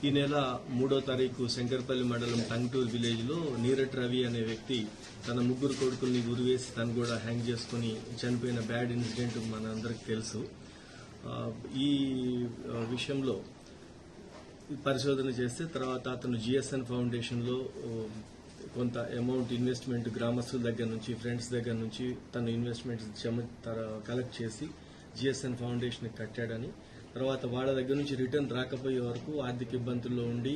ఈ నెల 3వ తారీఖు శంకర్పల్లి మండలం టంగ్టూర్ విలేజ్ లో నీరట్ రవి అనే వ్యక్తి తన ముగ్గురు కొడుకుల్ని గురివేసి తను కూడా హ్యాంగ్ చేసుకుని చనిపోయిన బ్యాడ్ ఇన్సిడెంట్ మన అందరికి తెలుసు. ఈ విషయంలో పరిశోధన చేస్తే తర్వాత అతను జిఎస్ఎన్ ఫౌండేషన్ లో కొంత అమౌంట్ ఇన్వెస్ట్మెంట్ గ్రామస్తుల దగ్గర నుంచి ఫ్రెండ్స్ దగ్గర నుంచి తన ఇన్వెస్ట్మెంట్ కలెక్ట్ చేసి జిఎస్ఎన్ ఫౌండేషన్ కట్టాడని, తర్వాత వాళ్ళ దగ్గర నుంచి రిటర్న్ రాకపోయే వరకు ఆర్థిక ఇబ్బందుల్లో ఉండి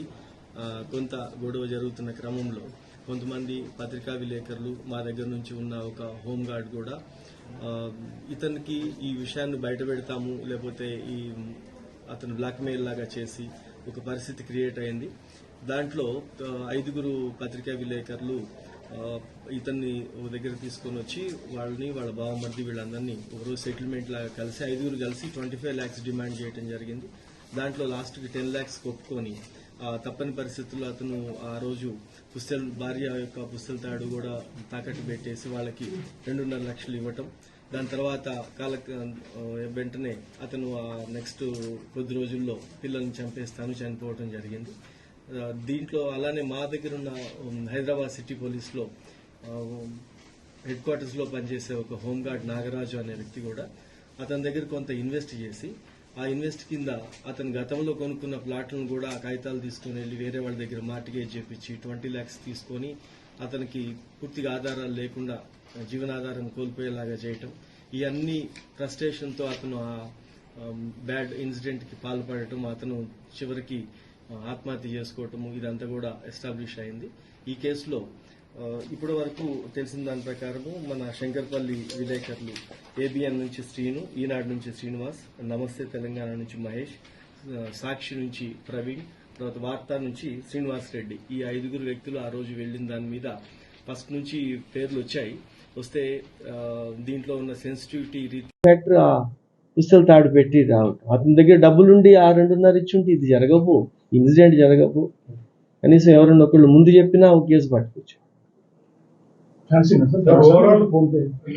కొంత గొడవ జరుగుతున్న క్రమంలో కొంతమంది పత్రికా విలేకరులు మా దగ్గర నుంచి ఉన్న ఒక హోంగార్డ్ కూడా ఇతనికి ఈ విషయాన్ని బయట పెడతాము లేకపోతే ఈ అతను బ్లాక్మెయిల్ లాగా చేసి ఒక పరిస్థితి క్రియేట్ అయింది. దాంట్లో 5 పత్రికా విలేకరులు ఇతన్ని దగ్గర తీసుకొని వచ్చి వాళ్ళని వాళ్ళ బావమర్ది వీళ్ళందరినీ ఒకరోజు సెటిల్మెంట్ లాగా కలిసి 5 కలిసి 25 lakhs డిమాండ్ చేయడం జరిగింది. దాంట్లో లాస్ట్కి 10 lakhs ఒప్పుకొని తప్పని పరిస్థితుల్లో అతను ఆ రోజు భార్య యొక్క పుస్తల తాడు కూడా తాకట్టు పెట్టేసి వాళ్ళకి 2.5 లక్షలు ఇవ్వటం. దాని తర్వాత వెంటనే అతను నెక్స్ట్ కొద్ది రోజుల్లో పిల్లల్ని చనిపోవటం జరిగింది. దీంట్లో అలానే మా దగ్గర ఉన్న హైదరాబాద్ సిటీ పోలీస్లో హెడ్ క్వార్టర్స్ లో పనిచేసే ఒక హోంగార్డ్ నాగరాజు అనే వ్యక్తి కూడా అతని దగ్గర కొంత ఇన్వెస్ట్ చేసి ఆ ఇన్వెస్ట్ కింద అతను గతంలో కొనుక్కున్న ప్లాట్లను కూడా ఆ కాగితాలు తీసుకుని వెళ్లి వేరే వాళ్ళ దగ్గర మార్టిగేజ్ చేపించి 20 lakhs తీసుకొని అతనికి పూర్తిగా ఆధారాలు లేకుండా జీవనాధారం కోల్పోయేలాగా చేయటం, ఈ అన్ని ఫ్రస్ట్రేషన్తో అతను ఆ బ్యాడ్ ఇన్సిడెంట్ కి పాల్పడటం, అతను చివరికి ఆత్మహత్య చేసుకోవటము ఇదంతా కూడా ఎస్టాబ్లిష్ అయింది. ఈ కేసులో ఇప్పటి వరకు తెలిసిన దాని ప్రకారము మన శంకర్పల్లి విలేకరులు ఏబిఎన్ నుంచి శ్రీను, ఈనాడు నుంచి శ్రీనివాస్, నమస్తే తెలంగాణ నుంచి మహేష్, సాక్షి నుంచి ప్రవీణ్, తర్వాత వార్తా నుంచి శ్రీనివాస్ రెడ్డి, ఈ 5 వ్యక్తులు ఆ రోజు వెళ్లిన దాని మీద ఫస్ట్ నుంచి పేర్లు వచ్చాయి. వస్తే దీంట్లో ఉన్న సెన్సిటివిటీ పుస్తలు తాడు పెట్టి రావటం, అతని దగ్గర డబ్బులుండి 2.5 ఇచ్చుంటే ఇది జరగవు, ఇన్సిడెంట్ జరగవు. కనీసం ఎవరన్నా ఒకళ్ళు ముందు చెప్పినా ఒక కేసు పట్టుకోవచ్చు.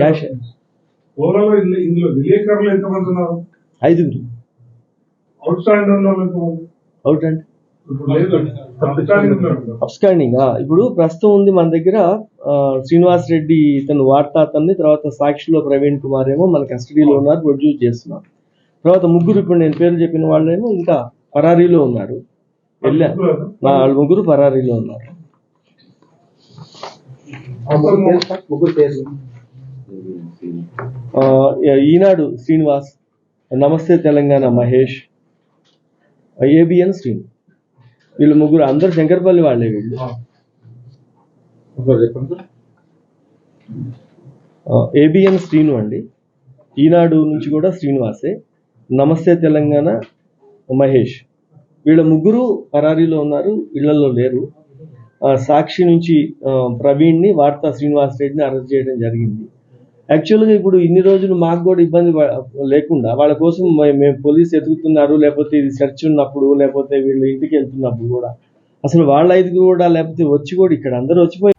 క్యాష్ 5 అవుట్ అండి అబ్స్కాండింగ్. ఇప్పుడు ప్రస్తుతం ఉంది మన దగ్గర శ్రీనివాస్ రెడ్డి ఇతను వార్తా అతన్ని, తర్వాత సాక్షిలో ప్రవీణ్ కుమార్ ఏమో మన కస్టడీలో ఉన్నారు, ప్రొడ్యూస్ చేస్తున్నారు. తర్వాత 3 ఇప్పుడు నేను పేర్లు చెప్పిన వాళ్ళేమో ఇంకా పరారీలో ఉన్నారు, వాళ్ళు 3 పరారీలో ఉన్నారు. ఈనాడు శ్రీనివాస్, నమస్తే తెలంగాణ మహేష్, ఏబిఎన్ శ్రీను, వీళ్ళు 3 అందరూ శంకర్పల్లి వాళ్ళే. వీళ్ళు ఏబిఎన్ శ్రీను అండి, ఈనాడు నుంచి కూడా శ్రీనివాసే, నమస్తే తెలంగాణ మహేష్, వీళ్ళ 3 పరారీలో ఉన్నారు, ఇళ్లలో లేరు. సాక్షి నుంచి ప్రవీణ్ ని, వార్తా శ్రీనివాస్ రెడ్డిని అరెస్ట్ చేయడం జరిగింది. యాక్చువల్గా ఇప్పుడు ఇన్ని రోజులు మాకు కూడా ఇబ్బంది లేకుండా వాళ్ళ కోసం మేము పోలీసు ఎదుగుతున్నారు, లేకపోతే ఇది సెర్చ్ ఉన్నప్పుడు, లేకపోతే వీళ్ళు ఇంటికి వెళ్తున్నప్పుడు కూడా అసలు వాళ్ళ 5 కూడా లేకపోతే వచ్చి కూడా ఇక్కడ అందరూ వచ్చిపోయి